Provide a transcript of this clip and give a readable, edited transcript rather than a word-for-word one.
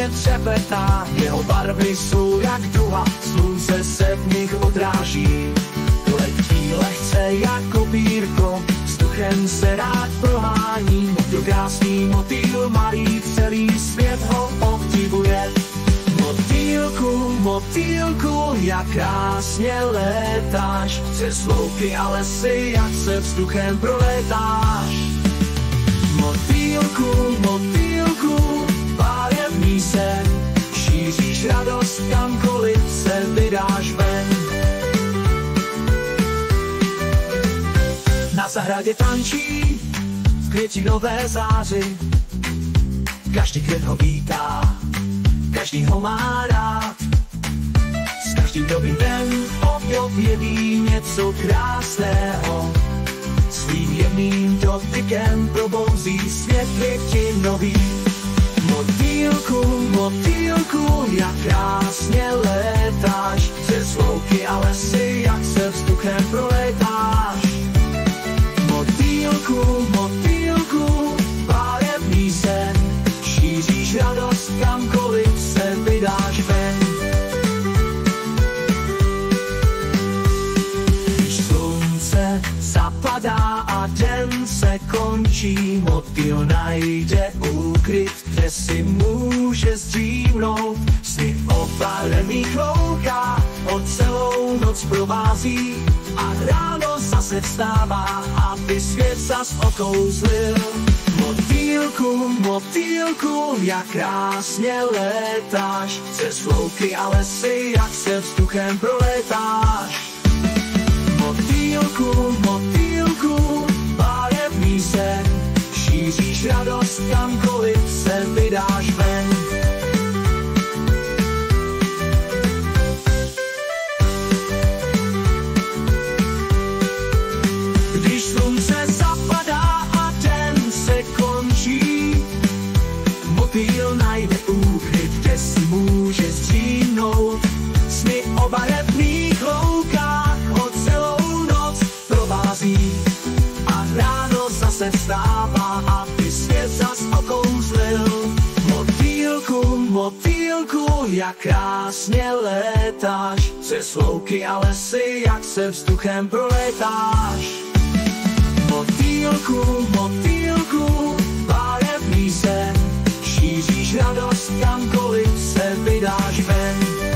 mě třepetá, jeho barvy jsou jak duha, slunce se v nich odráží. Letí lehce jako pírko, vzduchem se rád prohání. To krásný motýl malý, celý svět ho obdivuje. Motýlku, motýlku, jak krásně létáš, přes louky a lesy, jak se vzduchem prolétáš. Motýlku, motýlku, barevný sen, šíříš radost kamkoliv se vydáš ven. Na zahradě tančí v květinové záři, každý květ ho vítá, každý ho má rád. S každým dobrým dnem objeví něco krásného, svým jemným dotykem probouzí svět květinový. Motýlku, motýlku, jak krásně létáš, přes louky a lesy, jak se vzduchem prolétáš. Motýlku, motýlku, barevný sen, šíříš radost kamkoliv se vydáš ven. Když slunce zapadá a den se končí, motýl najde úkryt, kde si může zdřímnout. Sny o barevných loukách ho celou noc provází a ráno zase vstává, aby svět zas okouzlil. Motýlku, motýlku, jak krásně létáš, přes louky a lesy, jak se vzduchem prolétáš. Motýlku, motýlku, barevný sen, šíříš radost kamkoliv se vydáš ven. Když slunce zapadá a den se končí, motýl najde úkryt, kde si může zdřímnout. Sny o barevných loukách ho celou noc provází a ráno zase vstává, aby svět zas okouzlil. Motýlku, motýlku, jak krásně létáš, přes louky a lesy, jak se vzduchem prolétáš. Motýlku, motýlku, barevný sen, šíříš radost kamkoliv se vydáš ven.